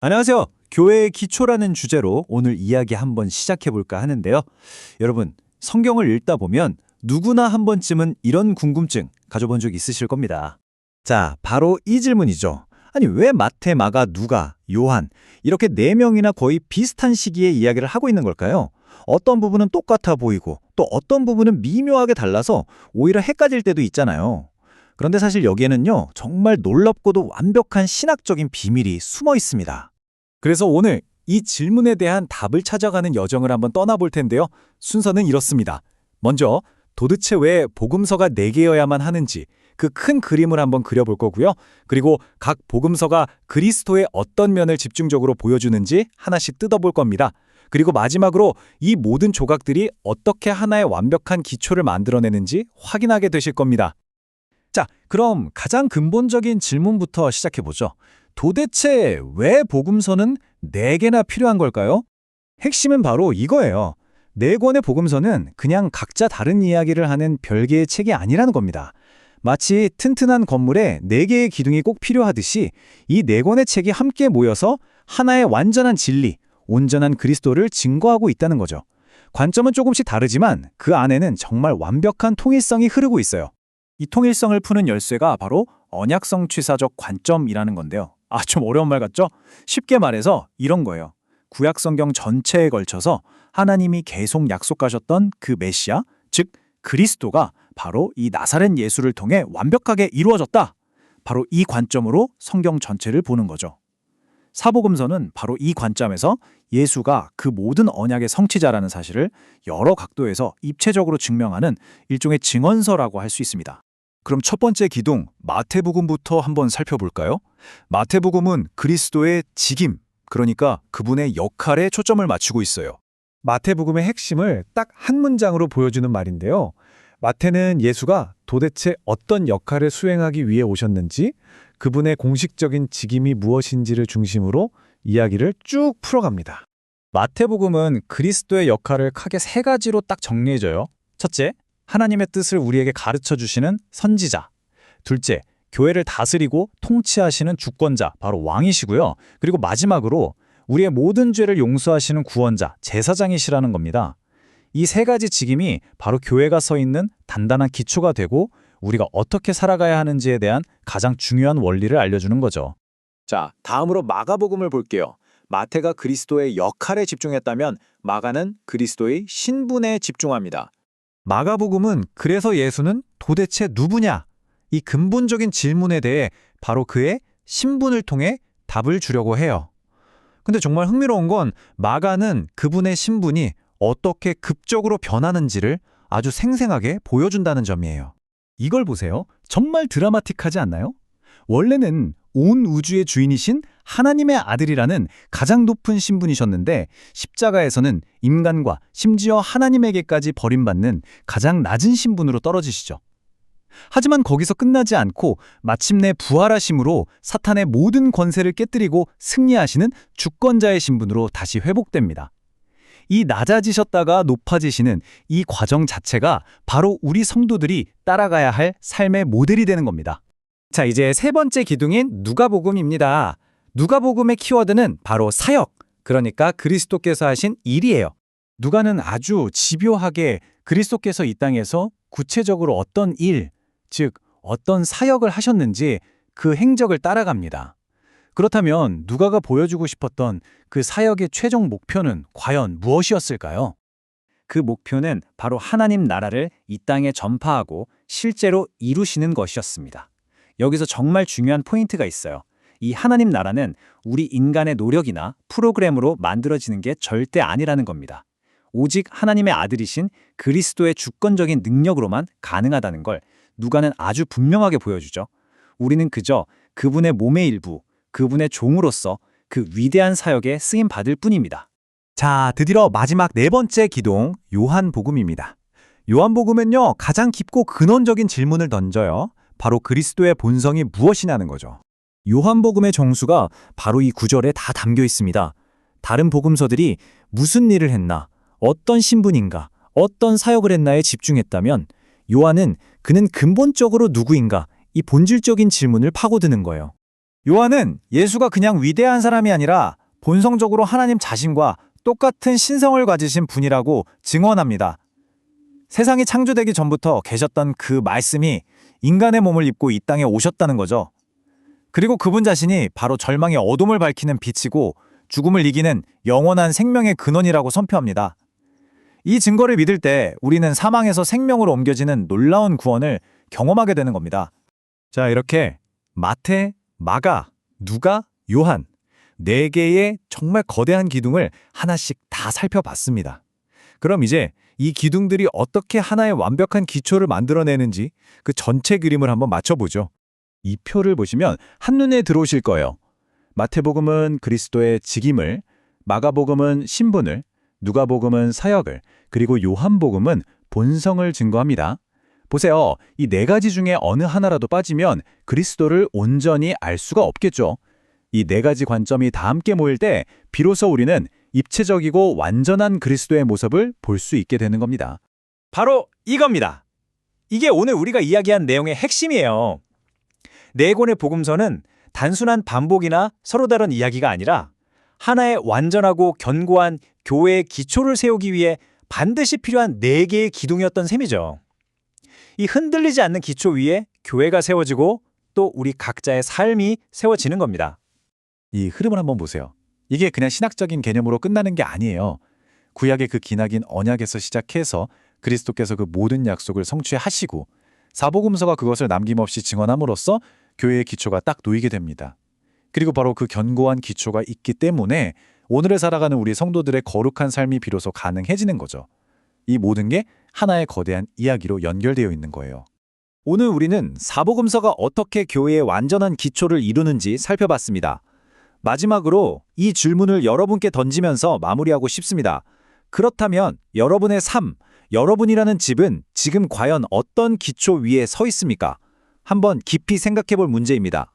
안녕하세요. 교회의 기초라는 주제로 오늘 이야기 한번 시작해 볼까 하는데요. 여러분, 성경을 읽다 보면 누구나 한 번쯤은 이런 궁금증 가져본 적 있으실 겁니다. 자, 바로 이 질문이죠. 아니, 왜 마태, 마가, 누가, 요한 이렇게 네 명이나 거의 비슷한 시기에 이야기를 하고 있는 걸까요? 어떤 부분은 똑같아 보이고 또 어떤 부분은 미묘하게 달라서 오히려 헷갈릴 때도 있잖아요. 그런데 사실 여기에는요, 정말 놀랍고도 완벽한 신학적인 비밀이 숨어 있습니다. 그래서 오늘 이 질문에 대한 답을 찾아가는 여정을 한번 떠나볼 텐데요. 순서는 이렇습니다. 먼저 도대체 왜 복음서가 4개여야만 하는지 그 큰 그림을 한번 그려볼 거고요. 그리고 각 복음서가 그리스도의 어떤 면을 집중적으로 보여주는지 하나씩 뜯어볼 겁니다. 그리고 마지막으로 이 모든 조각들이 어떻게 하나의 완벽한 기초를 만들어내는지 확인하게 되실 겁니다. 자, 그럼 가장 근본적인 질문부터 시작해보죠. 도대체 왜 복음서는 4개나 필요한 걸까요? 핵심은 바로 이거예요. 4권의 복음서는 그냥 각자 다른 이야기를 하는 별개의 책이 아니라는 겁니다. 마치 튼튼한 건물에 4개의 기둥이 꼭 필요하듯이 이 4권의 책이 함께 모여서 하나의 완전한 진리, 온전한 그리스도를 증거하고 있다는 거죠. 관점은 조금씩 다르지만 그 안에는 정말 완벽한 통일성이 흐르고 있어요. 이 통일성을 푸는 열쇠가 바로 언약성 취사적 관점이라는 건데요. 좀 어려운 말 같죠? 쉽게 말해서 이런 거예요. 구약 성경 전체에 걸쳐서 하나님이 계속 약속하셨던 그 메시아, 즉 그리스도가 바로 이 나사렛 예수를 통해 완벽하게 이루어졌다. 바로 이 관점으로 성경 전체를 보는 거죠. 사복음서는 바로 이 관점에서 예수가 그 모든 언약의 성취자라는 사실을 여러 각도에서 입체적으로 증명하는 일종의 증언서라고 할 수 있습니다. 그럼 첫 번째 기둥, 마태복음부터 한번 살펴볼까요? 마태복음은 그리스도의 직임, 그러니까 그분의 역할에 초점을 맞추고 있어요. 마태복음의 핵심을 딱 한 문장으로 보여주는 말인데요. 마태는 예수가 도대체 어떤 역할을 수행하기 위해 오셨는지, 그분의 공식적인 직임이 무엇인지를 중심으로 이야기를 쭉 풀어갑니다. 마태복음은 그리스도의 역할을 크게 3가지로 딱 정리해줘요. 첫째, 하나님의 뜻을 우리에게 가르쳐 주시는 선지자. 둘째, 교회를 다스리고 통치하시는 주권자, 바로 왕이시고요. 그리고 마지막으로 우리의 모든 죄를 용서하시는 구원자, 제사장이시라는 겁니다. 이 3가지 직임이 바로 교회가 서 있는 단단한 기초가 되고 우리가 어떻게 살아가야 하는지에 대한 가장 중요한 원리를 알려주는 거죠. 자, 다음으로 마가복음을 볼게요. 마태가 그리스도의 역할에 집중했다면 마가는 그리스도의 신분에 집중합니다. 마가복음은 그래서 예수는 도대체 누구냐? 이 근본적인 질문에 대해 바로 그의 신분을 통해 답을 주려고 해요. 근데 정말 흥미로운 건 마가는 그분의 신분이 어떻게 급적으로 변하는지를 아주 생생하게 보여준다는 점이에요. 이걸 보세요. 정말 드라마틱하지 않나요? 원래는 온 우주의 주인이신 하나님의 아들이라는 가장 높은 신분이셨는데 십자가에서는 인간과 심지어 하나님에게까지 버림받는 가장 낮은 신분으로 떨어지시죠. 하지만 거기서 끝나지 않고 마침내 부활하심으로 사탄의 모든 권세를 깨뜨리고 승리하시는 주권자의 신분으로 다시 회복됩니다. 이 낮아지셨다가 높아지시는 이 과정 자체가 바로 우리 성도들이 따라가야 할 삶의 모델이 되는 겁니다. 자, 이제 3번째 기둥인 누가복음입니다. 누가복음의 키워드는 바로 사역, 그러니까 그리스도께서 하신 일이에요. 누가는 아주 집요하게 그리스도께서 이 땅에서 구체적으로 어떤 일, 즉 어떤 사역을 하셨는지 그 행적을 따라갑니다. 그렇다면 누가가 보여주고 싶었던 그 사역의 최종 목표는 과연 무엇이었을까요? 그 목표는 바로 하나님 나라를 이 땅에 전파하고 실제로 이루시는 것이었습니다. 여기서 정말 중요한 포인트가 있어요. 이 하나님 나라는 우리 인간의 노력이나 프로그램으로 만들어지는 게 절대 아니라는 겁니다. 오직 하나님의 아들이신 그리스도의 주권적인 능력으로만 가능하다는 걸 누가는 아주 분명하게 보여주죠. 우리는 그저 그분의 몸의 일부, 그분의 종으로서 그 위대한 사역에 쓰임받을 뿐입니다. 자, 드디어 마지막 4번째 기둥, 요한복음입니다. 요한복음은요, 가장 깊고 근원적인 질문을 던져요. 바로 그리스도의 본성이 무엇이냐는 거죠. 요한복음의 정수가 바로 이 구절에 다 담겨 있습니다. 다른 복음서들이 무슨 일을 했나, 어떤 신분인가, 어떤 사역을 했나에 집중했다면 요한은 그는 근본적으로 누구인가, 이 본질적인 질문을 파고드는 거예요. 요한은 예수가 그냥 위대한 사람이 아니라 본성적으로 하나님 자신과 똑같은 신성을 가지신 분이라고 증언합니다. 세상이 창조되기 전부터 계셨던 그 말씀이 인간의 몸을 입고 이 땅에 오셨다는 거죠. 그리고 그분 자신이 바로 절망의 어둠을 밝히는 빛이고 죽음을 이기는 영원한 생명의 근원이라고 선포합니다. 이 증거를 믿을 때 우리는 사망에서 생명으로 옮겨지는 놀라운 구원을 경험하게 되는 겁니다. 자, 이렇게 마태, 마가, 누가, 요한 4개의 정말 거대한 기둥을 하나씩 다 살펴봤습니다. 그럼 이제 이 기둥들이 어떻게 하나의 완벽한 기초를 만들어내는지 그 전체 그림을 한번 맞춰보죠. 이 표를 보시면 한눈에 들어오실 거예요. 마태복음은 그리스도의 직임을, 마가복음은 신분을, 누가복음은 사역을, 그리고 요한복음은 본성을 증거합니다. 보세요. 이 4가지 중에 어느 하나라도 빠지면 그리스도를 온전히 알 수가 없겠죠. 이 4가지 관점이 다 함께 모일 때 비로소 우리는 입체적이고 완전한 그리스도의 모습을 볼 수 있게 되는 겁니다. 바로 이겁니다. 이게 오늘 우리가 이야기한 내용의 핵심이에요. 4권의 복음서는 단순한 반복이나 서로 다른 이야기가 아니라 하나의 완전하고 견고한 교회의 기초를 세우기 위해 반드시 필요한 4개의 기둥이었던 셈이죠. 이 흔들리지 않는 기초 위에 교회가 세워지고 또 우리 각자의 삶이 세워지는 겁니다. 이 흐름을 한번 보세요. 이게 그냥 신학적인 개념으로 끝나는 게 아니에요. 구약의 그 기나긴 언약에서 시작해서 그리스도께서 그 모든 약속을 성취하시고 사복음서가 그것을 남김없이 증언함으로써 교회의 기초가 딱 놓이게 됩니다. 그리고 바로 그 견고한 기초가 있기 때문에 오늘을 살아가는 우리 성도들의 거룩한 삶이 비로소 가능해지는 거죠. 이 모든 게 하나의 거대한 이야기로 연결되어 있는 거예요. 오늘 우리는 사복음서가 어떻게 교회의 완전한 기초를 이루는지 살펴봤습니다. 마지막으로 이 질문을 여러분께 던지면서 마무리하고 싶습니다. 그렇다면 여러분의 삶, 여러분이라는 집은 지금 과연 어떤 기초 위에 서 있습니까? 한번 깊이 생각해 볼 문제입니다.